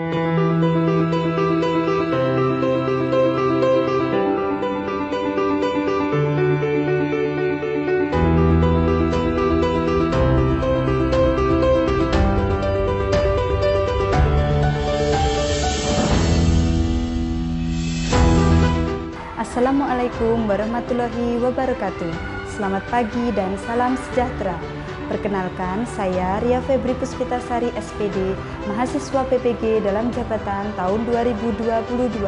Assalamualaikum warahmatullahi wabarakatuh. Selamat pagi dan salam sejahtera. Perkenalkan, saya Ria Febri Puspitasari SPD, mahasiswa PPG dalam jabatan tahun 2022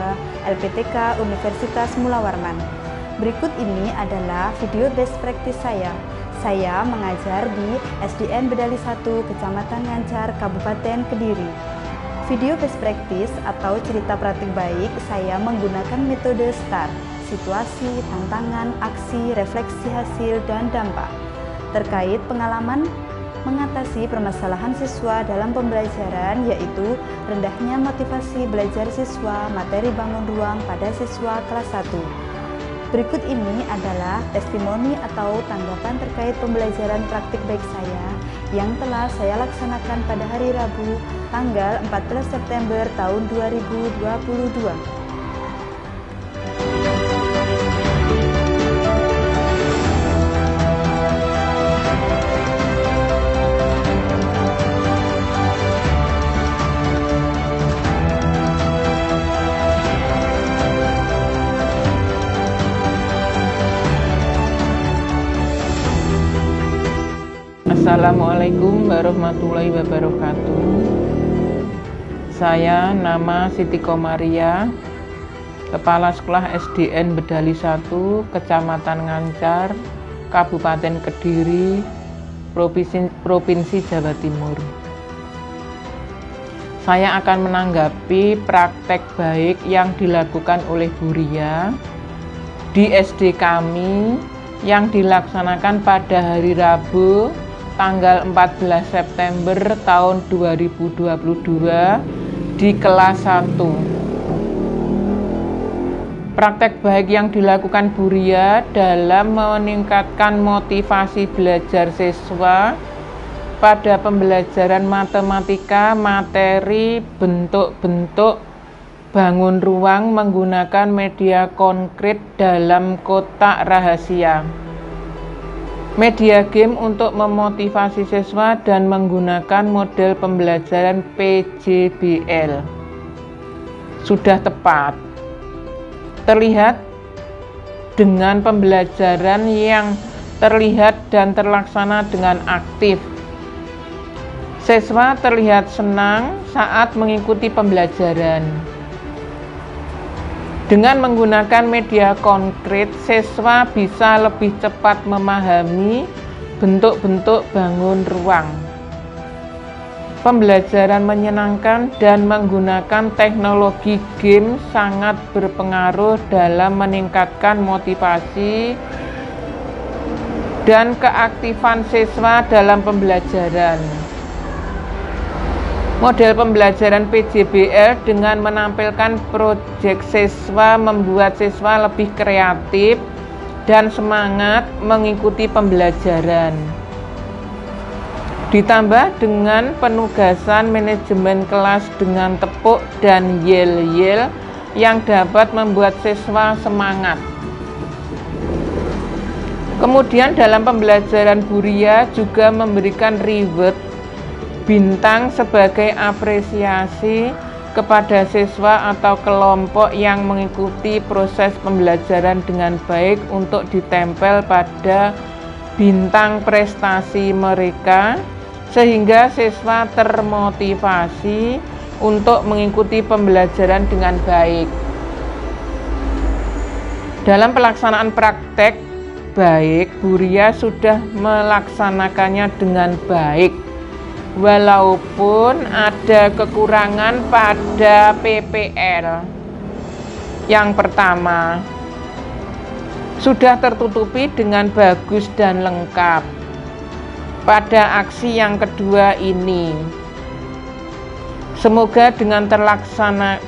LPTK Universitas Mula Warman. Berikut ini adalah video best practice saya. Saya mengajar di SDN Bedali 1, Kecamatan Ngancar, Kabupaten Kediri. Video best practice atau cerita praktik baik saya menggunakan metode STAR, situasi, tantangan, aksi, refleksi hasil, dan dampak. Terkait pengalaman mengatasi permasalahan siswa dalam pembelajaran, yaitu rendahnya motivasi belajar siswa, materi bangun ruang pada siswa kelas 1. Berikut ini adalah testimoni atau tanggapan terkait pembelajaran praktik baik saya yang telah saya laksanakan pada hari Rabu, tanggal 14 September tahun 2022. Assalamualaikum warahmatullahi wabarakatuh. Saya nama Siti Komaria, Kepala Sekolah SDN Bedali 1, Kecamatan Ngancar, Kabupaten Kediri, Provinsi Jawa Timur. Saya akan menanggapi praktek baik yang dilakukan oleh Bu Ria di SD kami yang dilaksanakan pada hari Rabu tanggal 14 September tahun 2022 di kelas 1. Praktek baik yang dilakukan Bu Ria dalam meningkatkan motivasi belajar siswa pada pembelajaran matematika materi bentuk-bentuk bangun ruang menggunakan media konkret dalam kotak rahasia. Media game untuk memotivasi siswa dan menggunakan model pembelajaran PJBL. Sudah tepat. Terlihat dengan pembelajaran yang terlihat dan terlaksana dengan aktif. Siswa terlihat senang saat mengikuti pembelajaran. Dengan menggunakan media konkret, siswa bisa lebih cepat memahami bentuk-bentuk bangun ruang. Pembelajaran menyenangkan dan menggunakan teknologi game sangat berpengaruh dalam meningkatkan motivasi dan keaktifan siswa dalam pembelajaran. Model pembelajaran PJBL dengan menampilkan proyek siswa membuat siswa lebih kreatif dan semangat mengikuti pembelajaran. Ditambah dengan penugasan manajemen kelas dengan tepuk dan yel-yel yang dapat membuat siswa semangat. Kemudian dalam pembelajaran Bu Ria juga memberikan reward bintang sebagai apresiasi kepada siswa atau kelompok yang mengikuti proses pembelajaran dengan baik untuk ditempel pada bintang prestasi mereka sehingga siswa termotivasi untuk mengikuti pembelajaran dengan baik. Dalam pelaksanaan praktek baik, Bu Ria sudah melaksanakannya dengan baik. Walaupun ada kekurangan pada PPL. Yang pertama, sudah tertutupi dengan bagus dan lengkap. Pada aksi yang kedua ini, semoga dengan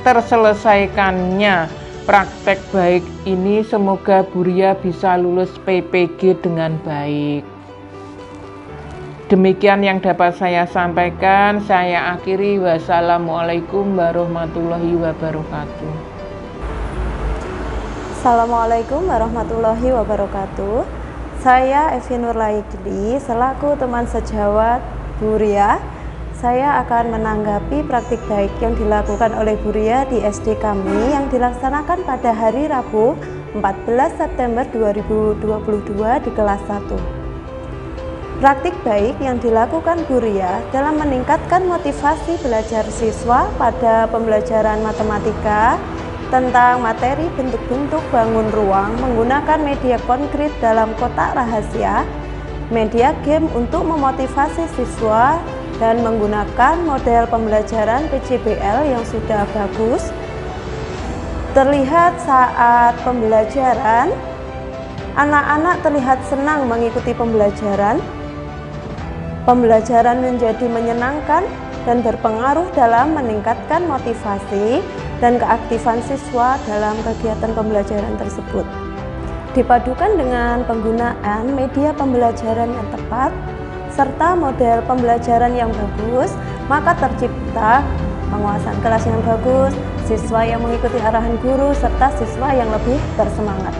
terselesaikannya praktek baik ini, semoga Bu Ria bisa lulus PPG dengan baik. Demikian yang dapat saya sampaikan. Saya akhiri. Wassalamualaikum warahmatullahi wabarakatuh. Assalamualaikum warahmatullahi wabarakatuh. Saya Evi Nurlaikli selaku teman sejawat Bu Ria. Saya akan menanggapi praktik baik yang dilakukan oleh Bu Ria di SD kami yang dilaksanakan pada hari Rabu 14 September 2022 di kelas 1. Praktik baik yang dilakukan Bu Ria dalam meningkatkan motivasi belajar siswa pada pembelajaran matematika tentang materi bentuk-bentuk bangun ruang menggunakan media konkret dalam kotak rahasia, media game untuk memotivasi siswa, dan menggunakan model pembelajaran PJBL yang sudah bagus. Terlihat saat pembelajaran, anak-anak terlihat senang mengikuti pembelajaran. Pembelajaran menjadi menyenangkan dan berpengaruh dalam meningkatkan motivasi dan keaktifan siswa dalam kegiatan pembelajaran tersebut. Dipadukan dengan penggunaan media pembelajaran yang tepat serta model pembelajaran yang bagus, maka tercipta penguasaan kelas yang bagus, siswa yang mengikuti arahan guru, serta siswa yang lebih bersemangat.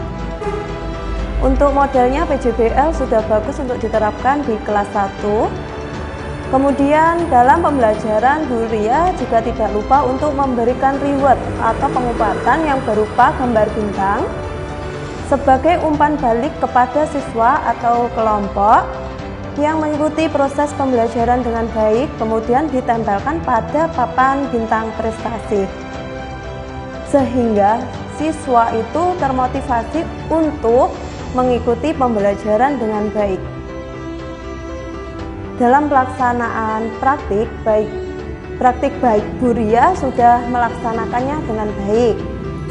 Untuk modelnya PJBL sudah bagus untuk diterapkan di kelas 1. Kemudian dalam pembelajaran Bu Ria juga tidak lupa untuk memberikan reward atau pengupatan yang berupa gambar bintang sebagai umpan balik kepada siswa atau kelompok yang mengikuti proses pembelajaran dengan baik, kemudian ditempelkan pada papan bintang prestasi. Sehingga siswa itu termotivasi untuk mengikuti pembelajaran dengan baik. Dalam pelaksanaan praktik baik Bu Ria sudah melaksanakannya dengan baik.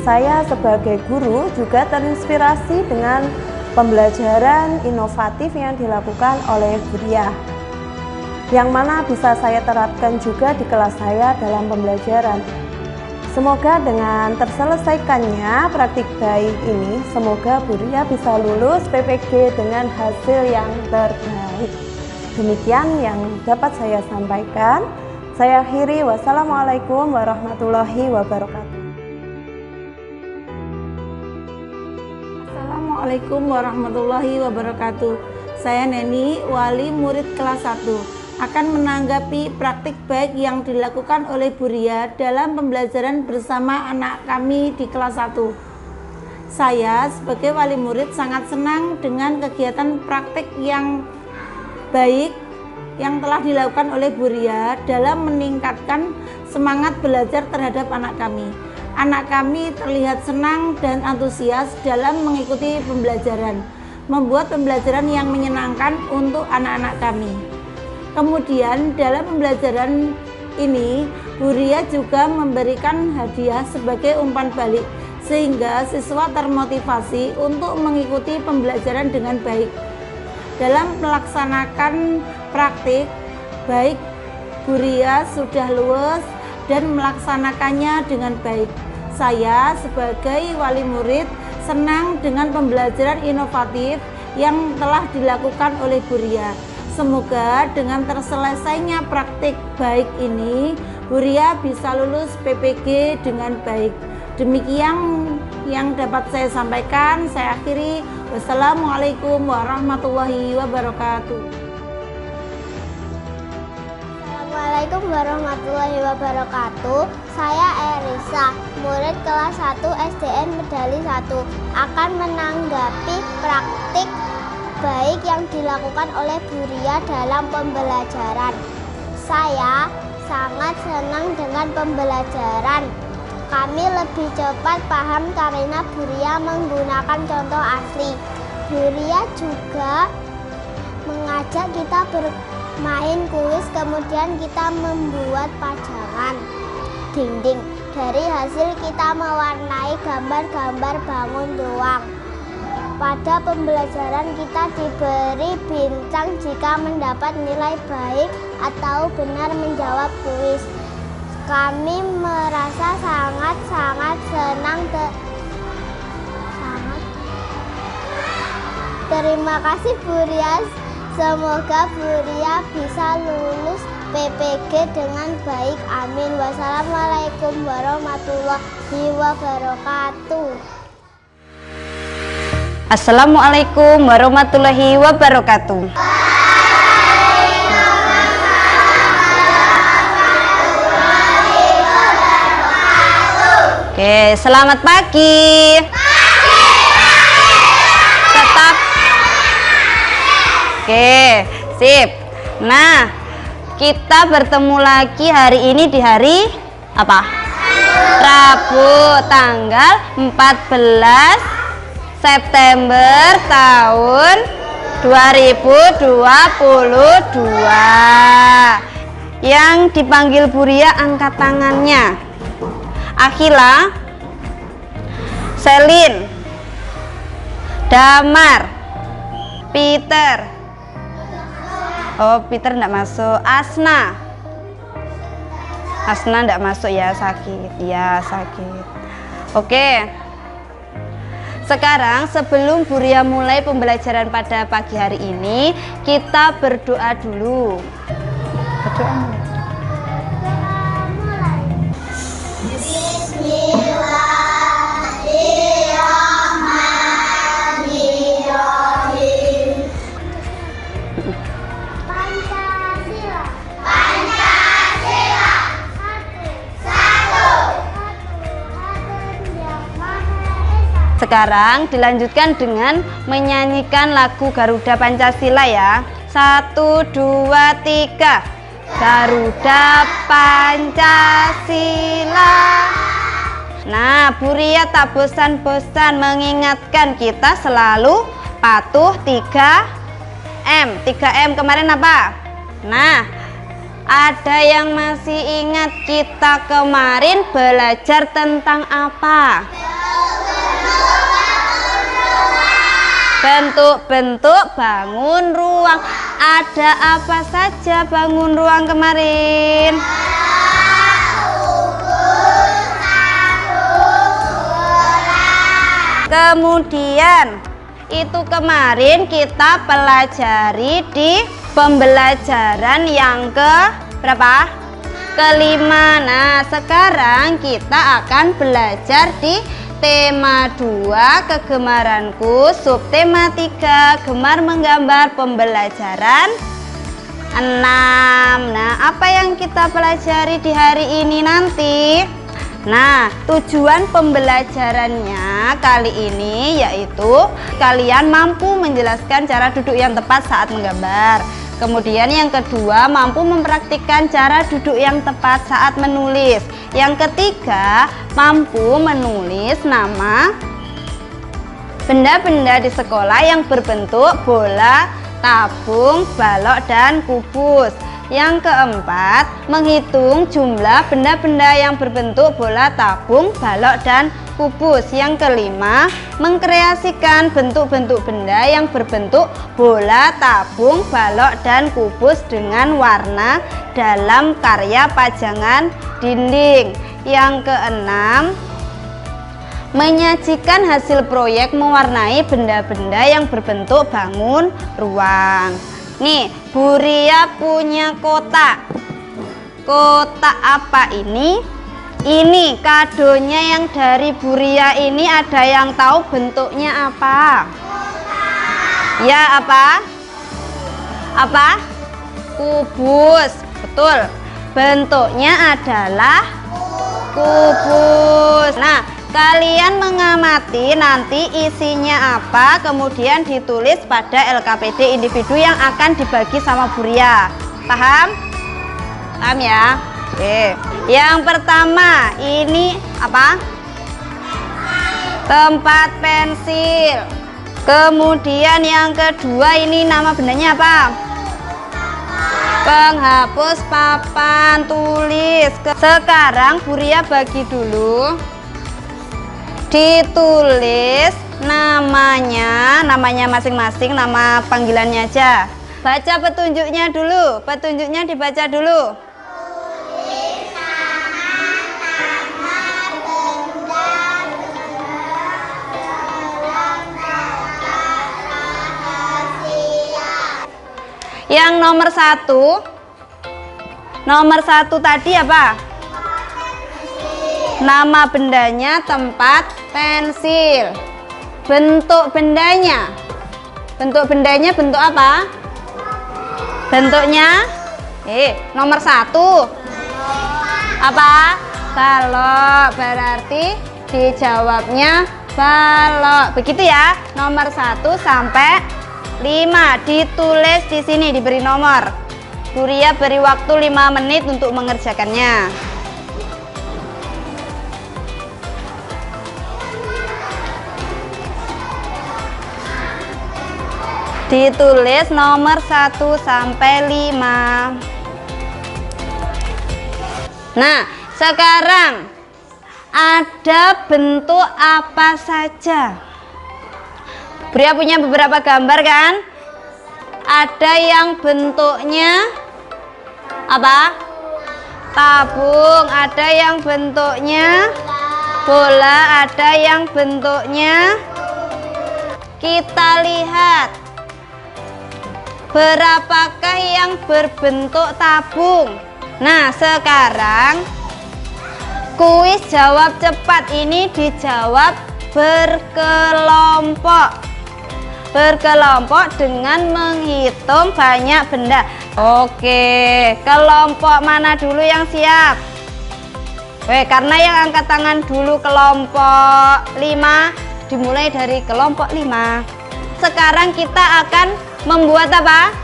Saya sebagai guru juga terinspirasi dengan pembelajaran inovatif yang dilakukan oleh Bu Ria, yang mana bisa saya terapkan juga di kelas saya dalam pembelajaran. Semoga dengan terselesaikannya praktik baik ini, semoga Bu Ria bisa lulus PPG dengan hasil yang terbaik. Demikian yang dapat saya sampaikan. Saya akhiri. Wassalamualaikum warahmatullahi wabarakatuh. Assalamualaikum warahmatullahi wabarakatuh. Saya Neni, wali murid kelas 1. Akan menanggapi praktik baik yang dilakukan oleh Bu Ria dalam pembelajaran bersama anak kami di kelas 1. Saya sebagai wali murid sangat senang dengan kegiatan praktik yang baik yang telah dilakukan oleh Bu Ria dalam meningkatkan semangat belajar terhadap anak kami. Anak kami terlihat senang dan antusias dalam mengikuti pembelajaran, membuat pembelajaran yang menyenangkan untuk anak-anak kami. Kemudian dalam pembelajaran ini Bu Ria juga memberikan hadiah sebagai umpan balik sehingga siswa termotivasi untuk mengikuti pembelajaran dengan baik. Dalam melaksanakan praktik baik, Bu Ria sudah luwes dan melaksanakannya dengan baik. Saya sebagai wali murid senang dengan pembelajaran inovatif yang telah dilakukan oleh Bu Ria. Semoga dengan terselesainya praktik baik ini, Bu Ria bisa lulus PPG dengan baik. Demikian yang dapat saya sampaikan. Saya akhiri. Wassalamualaikum warahmatullahi wabarakatuh. Assalamualaikum warahmatullahi wabarakatuh. Saya Erisa, murid kelas 1 SDN Medali 1, akan menanggapi praktik baik yang dilakukan oleh Bu Ria dalam pembelajaran. Saya sangat senang dengan pembelajaran. Kami lebih cepat paham karena Bu Ria menggunakan contoh asli. Bu Ria juga mengajak kita bermain kuis, kemudian kita membuat pajangan dinding. Dari hasil kita mewarnai gambar-gambar bangun ruang. Pada pembelajaran kita diberi bintang jika mendapat nilai baik atau benar menjawab kuis. Kami merasa sangat senang. Terima kasih Bu Ria Semoga Buria bisa lulus PPG dengan baik. Amin. Wassalamualaikum warahmatullahi wabarakatuh. Assalamualaikum warahmatullahi wabarakatuh. Oke, selamat pagi. Tetap. Oke, sip. Nah, kita bertemu lagi hari ini di hari apa? Rabu, tanggal 14 September tahun 2022. Yang dipanggil Buria angkat tangannya. Akhila, Selin, Damar, Peter. Oh, Peter enggak masuk. Asna. Asna enggak masuk ya, sakit. Ya, sakit. Oke. Sekarang sebelum Buria mulai pembelajaran pada pagi hari ini, kita berdoa dulu. Berdoa mulai. Sekarang dilanjutkan dengan menyanyikan lagu Garuda Pancasila ya. 1, 2, 3. Garuda Pancasila. Nah, Buria tak bosan-bosan mengingatkan kita selalu patuh 3M. 3M kemarin apa? Nah, ada yang masih ingat kita kemarin belajar tentang apa? Bentuk-bentuk bangun ruang. Ada apa saja bangun ruang kemarin? Kemudian itu kemarin kita pelajari di pembelajaran yang ke berapa? Kelima. Nah, sekarang kita akan belajar di tema 2, kegemaranku, subtema 3, gemar menggambar, pembelajaran 6. Nah, apa yang kita pelajari di hari ini nanti? Nah, tujuan pembelajarannya kali ini yaitu kalian mampu menjelaskan cara duduk yang tepat saat menggambar. Kemudian yang kedua, mampu mempraktikkan cara duduk yang tepat saat menulis. Yang ketiga, mampu menulis nama benda-benda di sekolah yang berbentuk bola, tabung, balok, dan kubus. Yang keempat, menghitung jumlah benda-benda yang berbentuk bola, tabung, balok, dan kubus. Yang kelima, mengkreasikan bentuk-bentuk benda yang berbentuk bola, tabung, balok, dan kubus dengan warna dalam karya pajangan dinding. Yang keenam, menyajikan hasil proyek mewarnai benda-benda yang berbentuk bangun ruang. Nih, Buria punya kotak. Kotak apa ini? Ini kadonya yang dari Buria ini, ada yang tahu bentuknya apa? Ya, apa? Apa? Kubus. Betul. Bentuknya adalah kubus. Nah, kalian mengamati nanti isinya apa, kemudian ditulis pada LKPD individu yang akan dibagi sama Buria. Paham? Paham ya? Oke. Yang pertama, ini apa? Tempat pensil. Kemudian yang kedua, ini nama bendanya apa? Penghapus papan tulis. Sekarang Buria bagi dulu. Ditulis namanya masing-masing, nama panggilannya aja. Baca petunjuknya dulu, petunjuknya dibaca dulu. Yang nomor satu tadi apa? Nama bendanya tempat pensil. Bentuk bendanya bentuk apa? Bentuknya nomor satu apa? Balok. Berarti dijawabnya balok. Begitu ya. Nomor 1 sampai 5 ditulis di sini, diberi nomor. Buria beri waktu 5 menit untuk mengerjakannya. Ditulis nomor 1 sampai 5. Nah, sekarang ada bentuk apa saja? Buria punya beberapa gambar kan? Ada yang bentuknya apa? Tabung, ada yang bentuknya bola, ada yang bentuknya. Kita lihat berapakah yang berbentuk tabung. Nah, sekarang kuis jawab cepat ini dijawab berkelompok. Berkelompok dengan menghitung banyak benda. Oke, kelompok mana dulu yang siap? Karena yang angkat tangan dulu kelompok 5, dimulai dari kelompok 5. Sekarang kita akan membuat apa?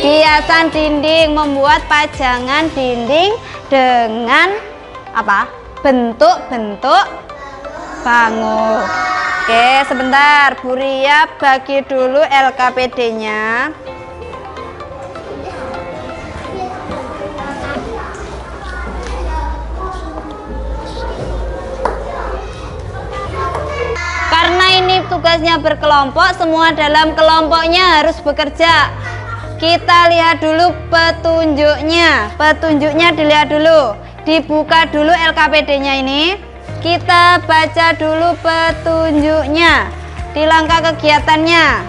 Hiasan dinding, membuat pajangan dinding dengan apa? Bentuk-bentuk bangun. Oke, sebentar, Buria bagi dulu LKPD-nya. Karena ini tugasnya berkelompok, semua dalam kelompoknya harus bekerja. Kita lihat dulu petunjuknya. Petunjuknya dilihat dulu. Dibuka dulu LKPD-nya ini. Kita baca dulu petunjuknya. Di langkah kegiatannya.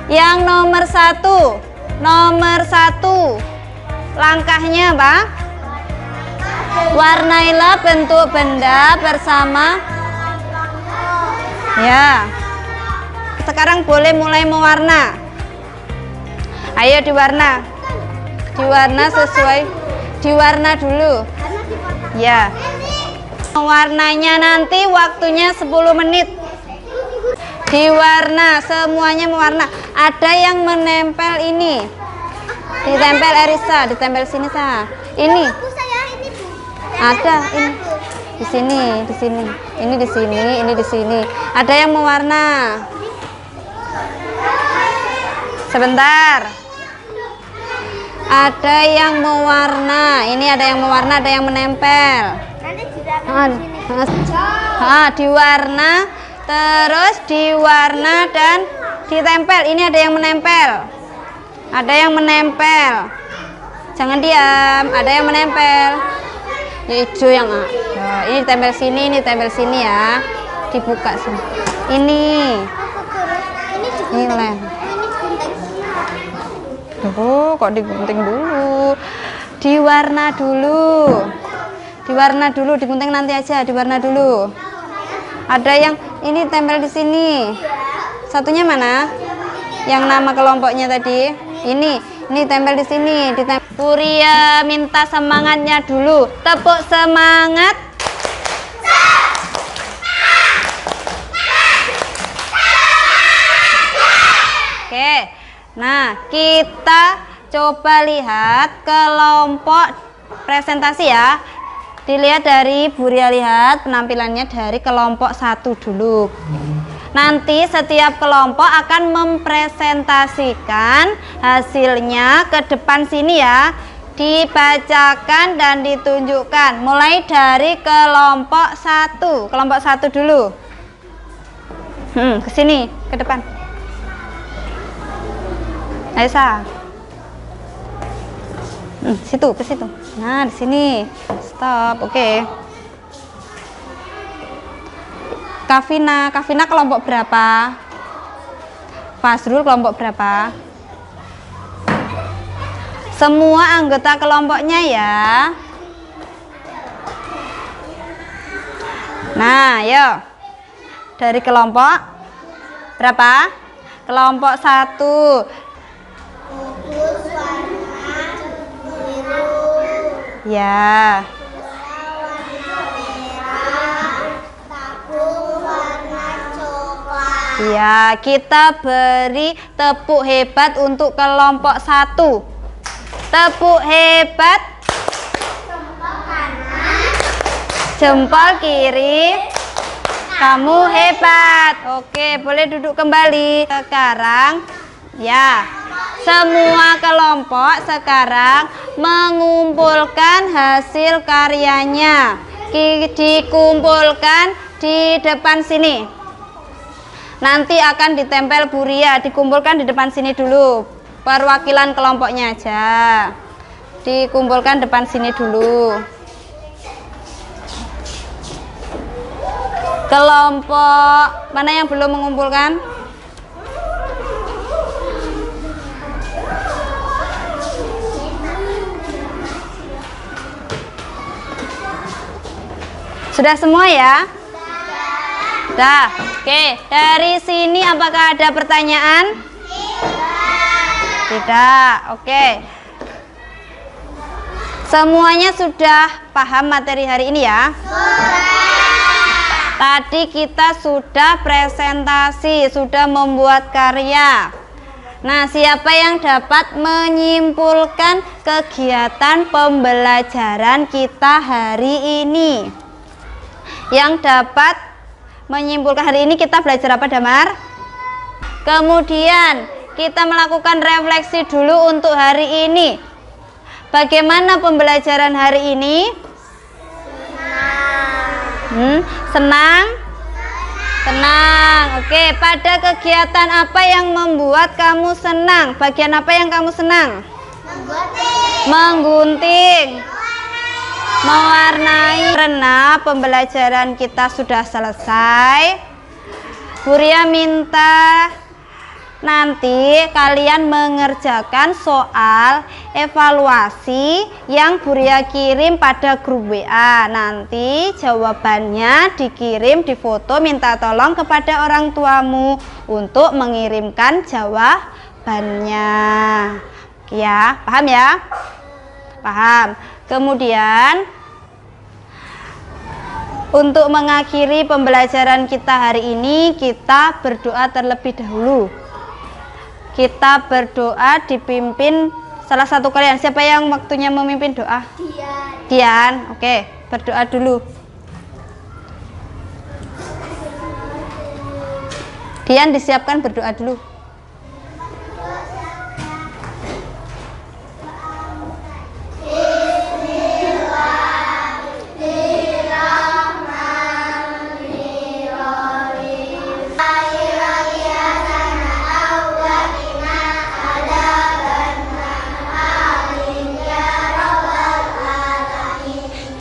Yang nomor 1. Nomor 1. Langkahnya apa? Warnailah bentuk benda bersama. Ya. Sekarang boleh mulai mewarna. Ayo diwarna. Diwarna sesuai. Diwarna dulu. Ya. Warnanya nanti waktunya 10 menit. Diwarna, semuanya mewarna. Ada yang menempel ini. Ditempel Erisa, ditempel sini Sa. Ini. Ada ini. Di sini, di sini. Ini di sini, ini di sini. Ada yang mewarna. Sebentar. Ada yang mewarna. Ini ada yang mewarna, ada yang menempel. Diwarna, terus diwarna dan ditempel. Ini ada yang menempel. Ada yang menempel. Jangan diam. Ada yang menempel. Hijau yang ini ditempel sini, ini ditempel sini ya. Dibuka sini. Ini. Ini lem. Kok digunting dulu? Diwarna dulu. Diwarna dulu, digunting nanti aja, diwarna dulu. Ada yang ini tempel di sini. Satunya mana? Yang nama kelompoknya tadi. Ini tempel di sini, ditempel. Buria minta semangatnya dulu. Tepuk semangat. Oke. Nah, kita coba lihat kelompok presentasi ya. Dilihat dari Buria, lihat penampilannya dari kelompok 1 dulu. Nanti setiap kelompok akan mempresentasikan hasilnya ke depan sini ya. Dibacakan dan ditunjukkan. Mulai dari kelompok 1. Kelompok 1 dulu. Ke sini, ke depan. Aisyah. Situ, ke situ. Nah, di sini. Stop. Oke. Kavina kelompok berapa? Fasrul kelompok berapa? Semua anggota kelompoknya ya. Nah, yuk. Dari kelompok berapa? Kelompok 1. Bungkus warna biru. Ya. Warna merah. Tabung warna coklat. Ya, kita beri tepuk hebat untuk kelompok 1. Tepuk hebat. Jempol kanan. Jempol kiri. Kamu hebat. Oke, boleh duduk kembali. Sekarang ya, semua kelompok sekarang mengumpulkan hasil karyanya. Dikumpulkan di depan sini. Nanti akan ditempel Bu Ria. Dikumpulkan di depan sini dulu. Perwakilan kelompoknya aja. Dikumpulkan depan sini dulu. Kelompok mana yang belum mengumpulkan? Sudah semua ya? Sudah. Oke, dari sini apakah ada pertanyaan? Tidak. Oke. Semuanya sudah paham materi hari ini ya? Tadi kita sudah presentasi, sudah membuat karya. Nah, siapa yang dapat menyimpulkan kegiatan pembelajaran kita hari ini? Yang dapat menyimpulkan hari ini kita belajar apa, Damar? Kemudian kita melakukan refleksi dulu untuk hari ini. Bagaimana pembelajaran hari ini? Senang? Senang. Oke, pada kegiatan apa yang membuat kamu senang? Bagian apa yang kamu senang? Menggunting. Mewarnai. Karena pembelajaran kita sudah selesai, Bu Ria minta nanti kalian mengerjakan soal evaluasi yang Bu Ria kirim pada grup WA. Nanti jawabannya dikirim di foto, minta tolong kepada orang tuamu untuk mengirimkan jawabannya. Ya, paham ya? Paham. Kemudian untuk mengakhiri pembelajaran kita hari ini, kita berdoa terlebih dahulu. Kita berdoa dipimpin salah satu kalian. Siapa yang waktunya memimpin doa? Dian. Oke, berdoa dulu. Dian disiapkan berdoa dulu.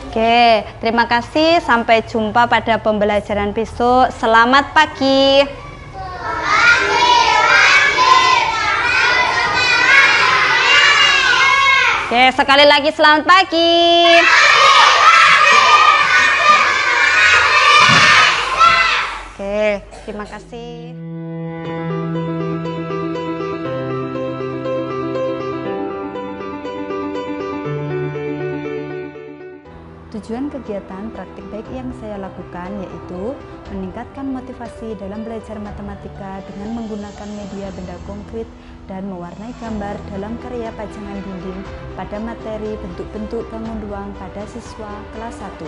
Oke, terima kasih. Sampai jumpa pada pembelajaran besok. Selamat pagi. Oke, sekali lagi selamat pagi. Oke, terima kasih. Tujuan kegiatan praktik baik yang saya lakukan yaitu meningkatkan motivasi dalam belajar matematika dengan menggunakan media benda konkret dan mewarnai gambar dalam karya pajangan dinding pada materi bentuk-bentuk bangun ruang pada siswa kelas 1.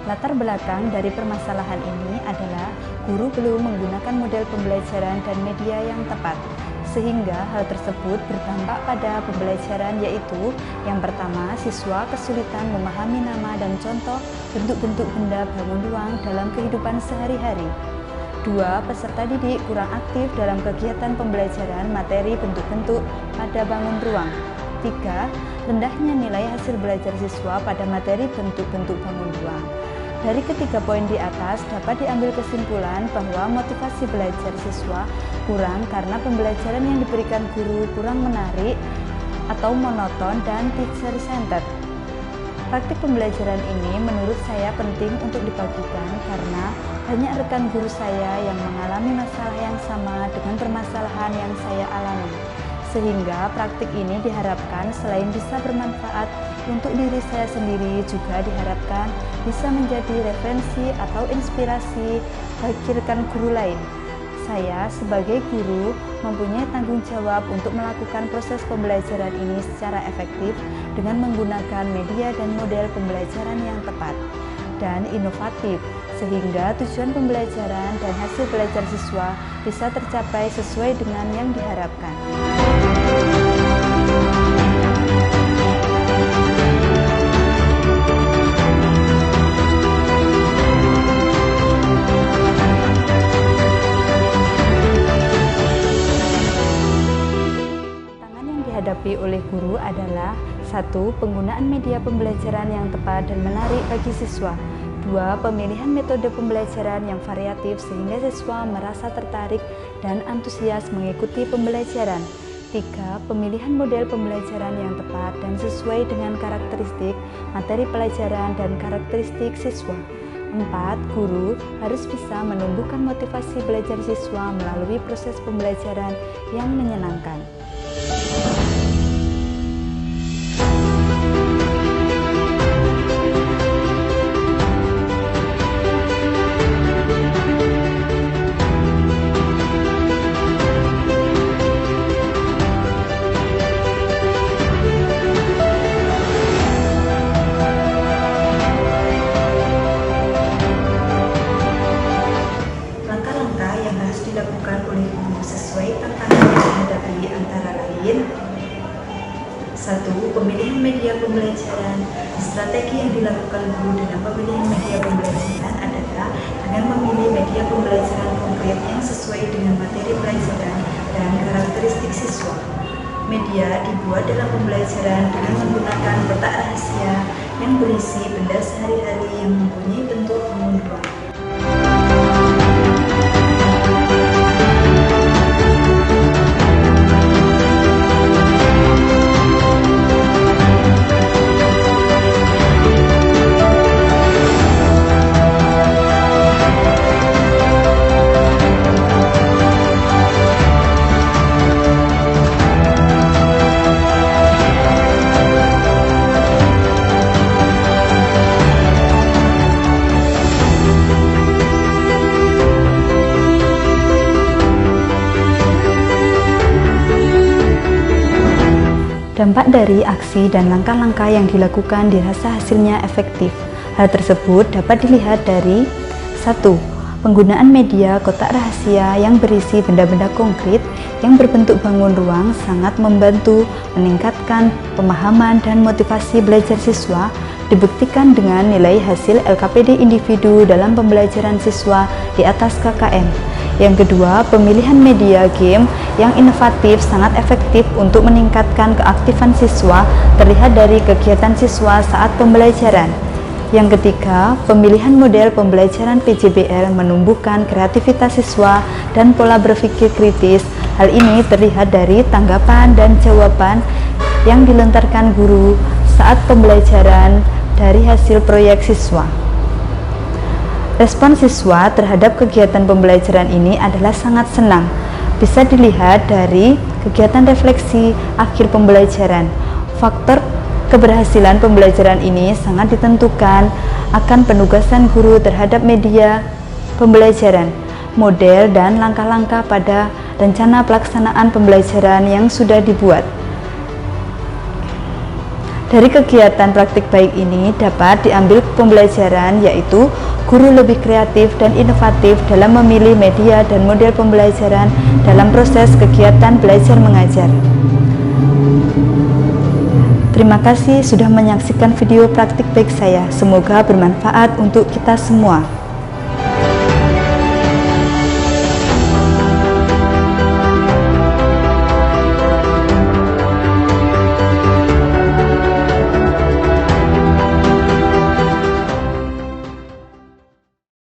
Latar belakang dari permasalahan ini adalah guru belum menggunakan model pembelajaran dan media yang tepat, sehingga hal tersebut berdampak pada pembelajaran, yaitu yang pertama, siswa kesulitan memahami nama dan contoh bentuk-bentuk benda bangun ruang dalam kehidupan sehari-hari. 2. Peserta didik kurang aktif dalam kegiatan pembelajaran materi bentuk-bentuk pada bangun ruang. 3. rendahnya nilai hasil belajar siswa pada materi bentuk-bentuk bangun ruang. Dari ketiga poin di atas dapat diambil kesimpulan bahwa motivasi belajar siswa kurang karena pembelajaran yang diberikan guru kurang menarik atau monoton dan teacher-centered. Praktik pembelajaran ini menurut saya penting untuk dibagikan karena banyak rekan guru saya yang mengalami masalah yang sama dengan permasalahan yang saya alami. Sehingga praktik ini diharapkan selain bisa bermanfaat untuk diri saya sendiri, juga diharapkan bisa menjadi referensi atau inspirasi bagi rekan guru lain. Saya sebagai guru mempunyai tanggung jawab untuk melakukan proses pembelajaran ini secara efektif dengan menggunakan media dan model pembelajaran yang tepat dan inovatif, sehingga tujuan pembelajaran dan hasil belajar siswa bisa tercapai sesuai dengan yang diharapkan. Tantangan yang dihadapi oleh guru adalah 1. Penggunaan media pembelajaran yang tepat dan menarik bagi siswa. 2. Pemilihan metode pembelajaran yang variatif sehingga siswa merasa tertarik dan antusias mengikuti pembelajaran. 3. Pemilihan model pembelajaran yang tepat dan sesuai dengan karakteristik materi pelajaran dan karakteristik siswa. 4. Guru harus bisa menumbuhkan motivasi belajar siswa melalui proses pembelajaran yang menyenangkan. Langkah-langkah yang harus dilakukan oleh guru sesuai tantangan yang dihadapi antara lain: 1. Pemilihan media pembelajaran. Strategi yang dilakukan guru dalam pemilihan media pembelajaran adalah dengan memilih media pembelajaran konkret yang sesuai dengan materi pelajaran dan karakteristik siswa. Media dibuat dalam pembelajaran dengan menggunakan kotak rahasia yang berisi benda sehari-hari yang mempunyai bentuk bangun ruang. Dampak dari aksi dan langkah-langkah yang dilakukan dirasa hasilnya efektif. Hal tersebut dapat dilihat dari 1. Penggunaan media kotak rahasia yang berisi benda-benda konkret yang berbentuk bangun ruang sangat membantu meningkatkan pemahaman dan motivasi belajar siswa, dibuktikan dengan nilai hasil LKPD individu dalam pembelajaran siswa di atas KKM. Yang kedua, pemilihan media game yang inovatif sangat efektif untuk meningkatkan keaktifan siswa terlihat dari kegiatan siswa saat pembelajaran. Yang ketiga, pemilihan model pembelajaran PJBL menumbuhkan kreativitas siswa dan pola berpikir kritis. Hal ini terlihat dari tanggapan dan jawaban yang dilontarkan guru saat pembelajaran dari hasil proyek siswa. Respon siswa terhadap kegiatan pembelajaran ini adalah sangat senang. Bisa dilihat dari kegiatan refleksi akhir pembelajaran. Faktor keberhasilan pembelajaran ini sangat ditentukan akan penugasan guru terhadap media pembelajaran, model, dan langkah-langkah pada rencana pelaksanaan pembelajaran yang sudah dibuat. Dari kegiatan praktik baik ini dapat diambil pembelajaran, yaitu guru lebih kreatif dan inovatif dalam memilih media dan model pembelajaran dalam proses kegiatan belajar mengajar. Terima kasih sudah menyaksikan video praktik baik saya. Semoga bermanfaat untuk kita semua.